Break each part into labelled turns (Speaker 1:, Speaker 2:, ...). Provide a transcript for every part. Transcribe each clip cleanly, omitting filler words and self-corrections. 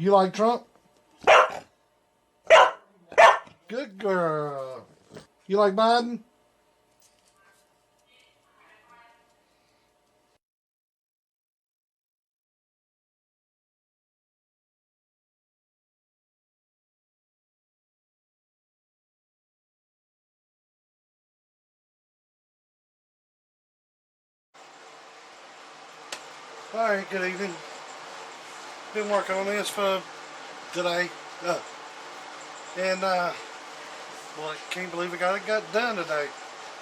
Speaker 1: You like Trump? Good girl. You like Biden? Alright, good evening. Been working on this for today. Well, I can't believe it got done today.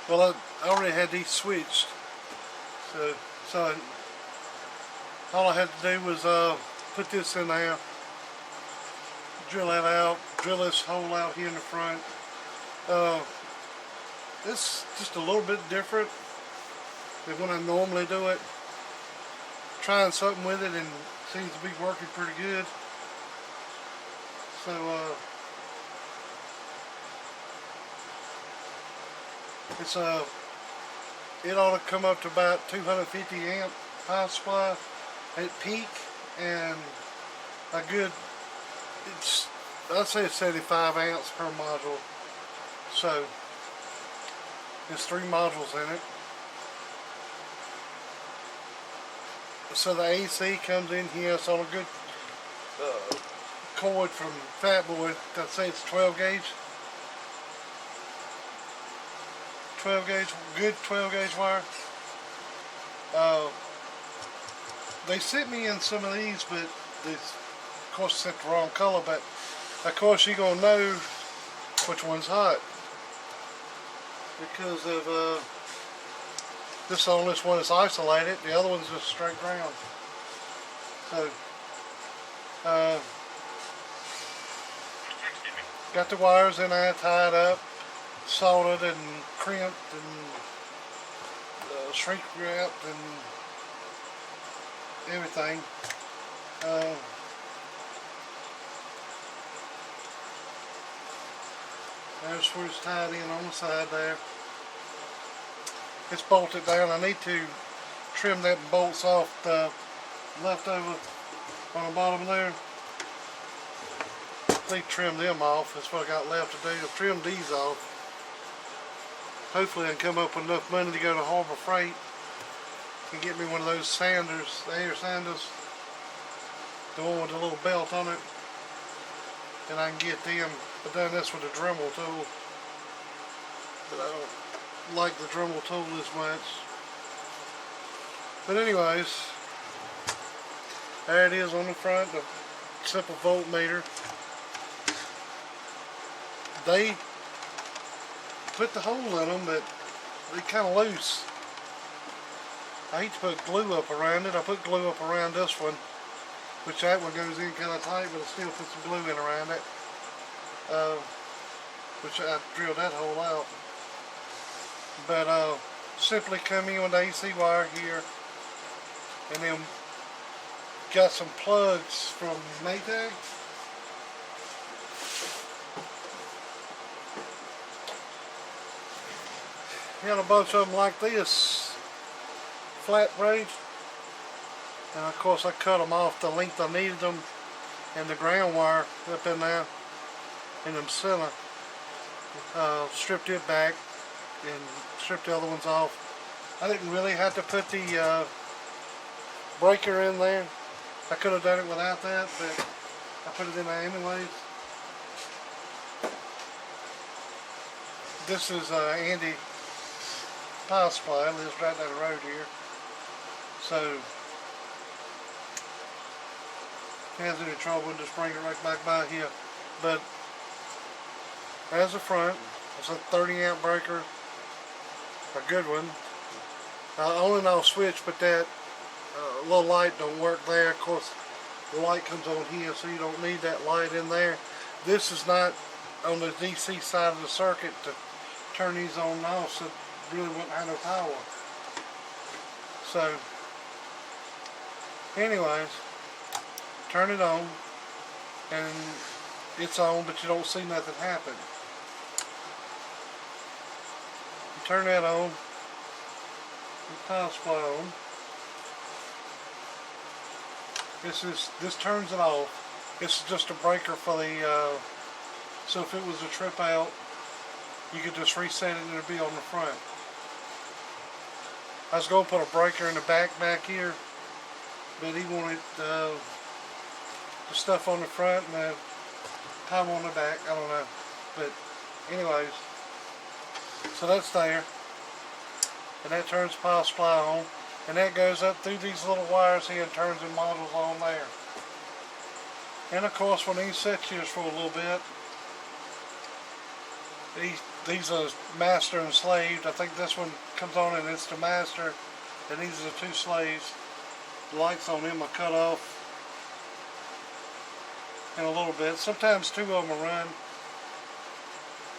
Speaker 1: Well, I already had these switched. So all I had to do was put this in there, drill that out, drill this hole out here in the front. It's just a little bit different than when I normally do it. Trying something with it and seems to be working pretty good. So it ought to come up to about 250 amp power supply at peak, and a good, I'd say it's 75 amps per module. So there's 3 modules in it. So the AC comes in here. It's on a good cord from Fat Boy. I'd say it's 12 gauge. 12 gauge, good 12 gauge wire. They sent me in some of these, but they, of course, sent the wrong color. But of course, you're gonna know which one's hot because of this one is isolated. The other one's just straight ground. So, got the wires in there tied up, soldered and crimped and shrink wrapped and everything. There's where it's tied in on the side there. It's bolted down. I need to trim that bolts off the leftover on the bottom there. I need to trim them off. That's what I got left to do. I'll trim these off. Hopefully I can come up with enough money to go to Harbor Freight and get me one of those sanders, the air sanders, the one with the little belt on it, and I can get them. I've done this with a Dremel tool, but I don't like the Dremel tool as much. But anyways, there it is on the front, the simple voltmeter. They put the hole in them, but they're kind of loose. I hate to put glue up around it. I put glue up around this one, which that one goes in kind of tight, but I still put some glue in around it, which I drilled that hole out. But simply come in with the AC wire here, and then got some plugs from Maytag. Got a bunch of them like this, flat braid, and of course I cut them off the length I needed them, and the ground wire up in there in the center. Stripped it back and stripped the other ones off. I didn't really have to put the breaker in there. I could have done it without that, but I put it in there anyways. This is Andy power supply. Lives right down the road here. So if he has any trouble, just bring it right back by here. But as a front, it's a 30 amp breaker, a good one. On and off switch, but that little light don't work there. Of course, the light comes on here, so you don't need that light in there. This is not on the DC side of the circuit to turn these on and off, so it really wouldn't have no power. So, anyways, turn it on, and it's on, but you don't see nothing happen. You turn that on, the power supply on. This turns it off. It's just a breaker for the, so if it was a trip out, you could just reset it and it'll be on the front. I was going to put a breaker in the back here, but he wanted the stuff on the front and the time on the back. I don't know. But anyways, so that's there. And that turns power supply on. And that goes up through these little wires here and turns the models on there. And of course, when these set here for a little bit, these are master and slave. I think this one comes on and it's the master, and these are the two slaves. The lights on them are cut off in a little bit. Sometimes two of them will run,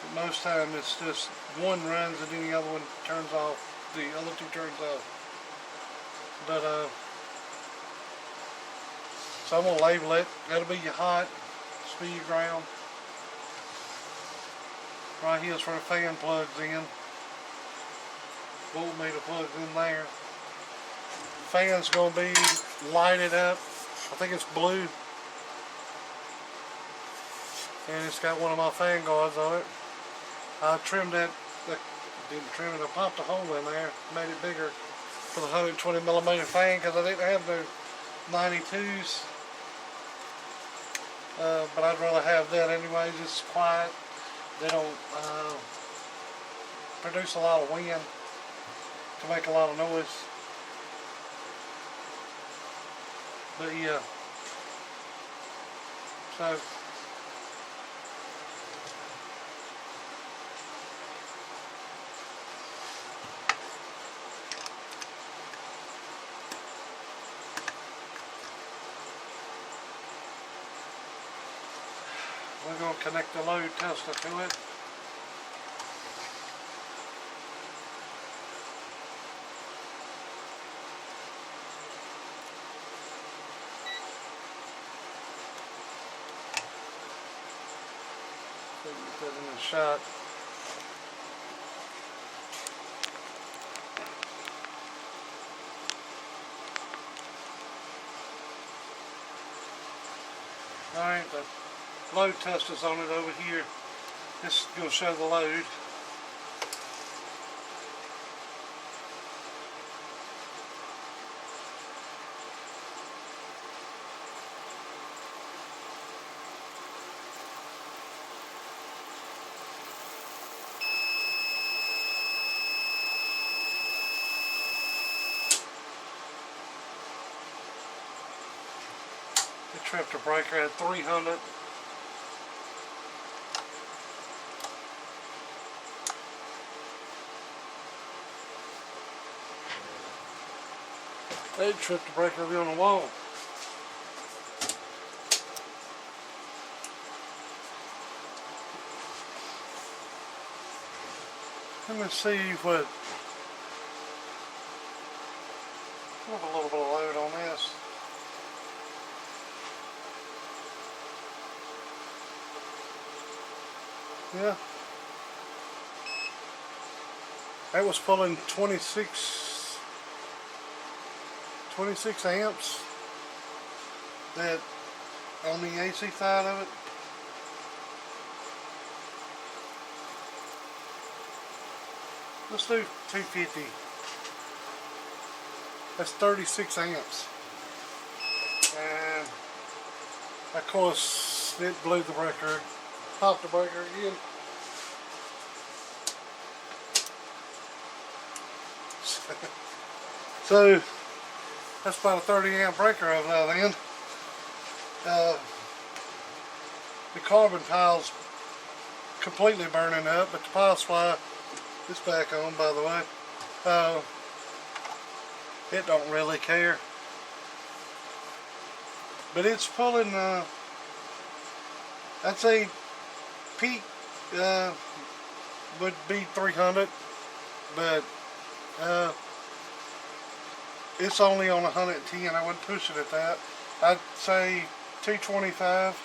Speaker 1: but most time it's just one runs and then the other one turns off. The other two turns off. But so I'm gonna label it. That'll be your hot. This will be your ground. Right here is where the fan plugs in. Voltmeter plugs in there. Fan's gonna be lighted up. I think it's blue. And it's got one of my fan guards on it. I trimmed that, didn't trim it, I popped a hole in there, made it bigger for the 120mm fan because I didn't have no 92s. But I'd rather have that anyways. It's quiet. They don't produce a lot of wind to make a lot of noise. But yeah, so we're going to connect the load tester to it. So you put in a shot. Alright, the load tester's on it over here. This is going to show the load. The tripped a breaker at 300. They tripped the breaker over on the wall. Let me see what. I'll have a little bit of load on this. Yeah. That was pulling 26 amps. That on the AC side of it. Let's do 250. That's 36 amps. And of course it blew the breaker. Popped the breaker again. So that's about a 30 amp breaker over there then. The carbon tile's completely burning up, but the power supply is back on, by the way. It don't really care. But it's pulling, I'd say peak would be 300, but it's only on 110. I wouldn't push it at that. I'd say 225.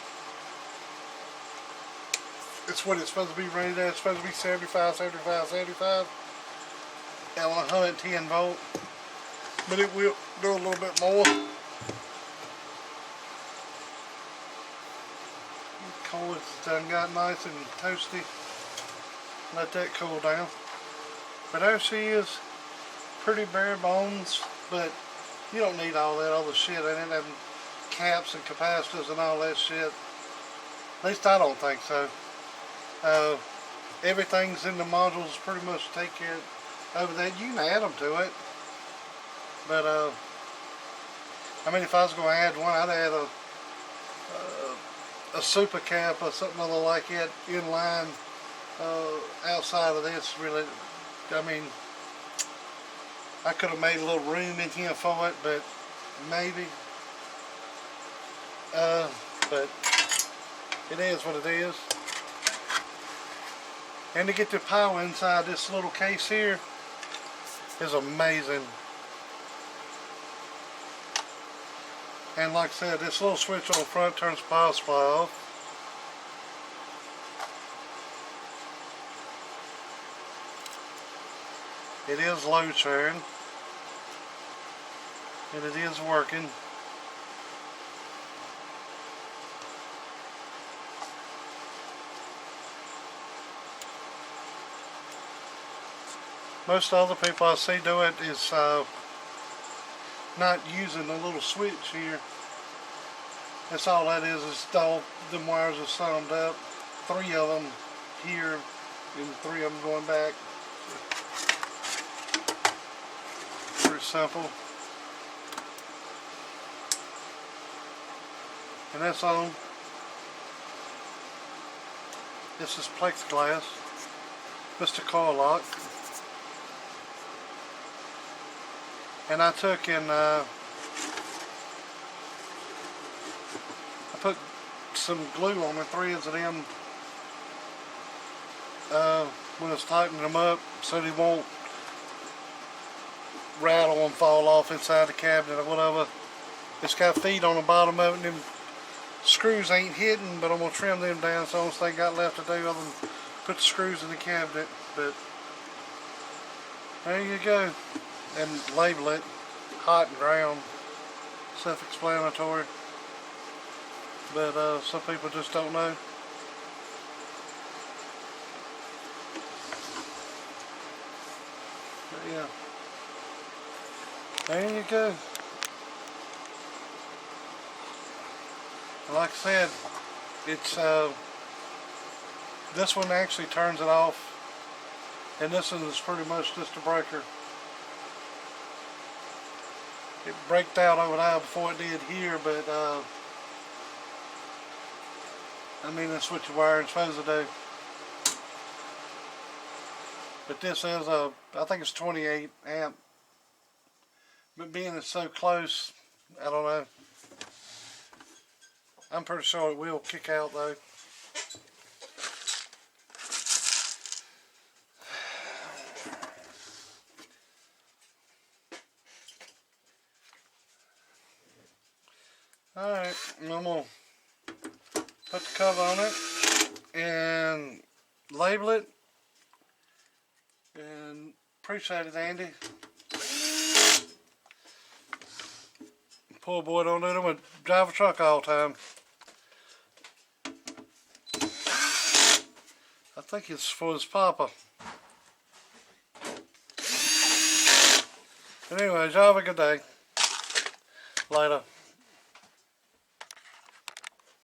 Speaker 1: It's what it's supposed to be rated at. It's supposed to be 75, 75, 75 at 110 volt. But it will do a little bit more. done got nice and toasty. Let that cool down. But there she is. Pretty bare bones, but you don't need all that other shit in it, and caps and capacitors and all that shit. At least I don't think so. Everything's in the modules pretty much take care of that. You can add them to it, but I mean, if I was going to add one, I'd add a super cap or something other like it in line outside of this. Really, I mean, I could have made a little room in here for it, but maybe. But it is what it is. And to get the power inside this little case here is amazing. And like I said, this little switch on the front turns the power supply off. It is load sharing, and it is working. Most other people I see do it is not using the little switch here. That's all that is all them wires are summed up. 3 of them here and 3 of them going back. Pretty simple. And that's on. This is plexiglass. Mr. Car Lock. And I took and I put some glue on the threads of them when I was tightening them up so they won't rattle and fall off inside the cabinet or whatever. It's got feet on the bottom of it, and them screws ain't hidden, but I'm going to trim them down. So the only thing I got left to do other than put the screws in the cabinet. But there you go. And label it hot and ground. Self-explanatory. But some people just don't know. But yeah. There you go. Like I said, it's this one actually turns it off, and this one is pretty much just a breaker. It braked out over there before it did here, but I mean, that's what your wiring's supposed to do. But this is I think it's 28 amp. But being it's so close, I don't know. I'm pretty sure it will kick out though. Alright, I'm going to put the cover on it and label it. And appreciate it, Andy. Poor boy don't do them, but drive a truck all the time. I think it's for his papa. But anyways, y'all have a good day. Later.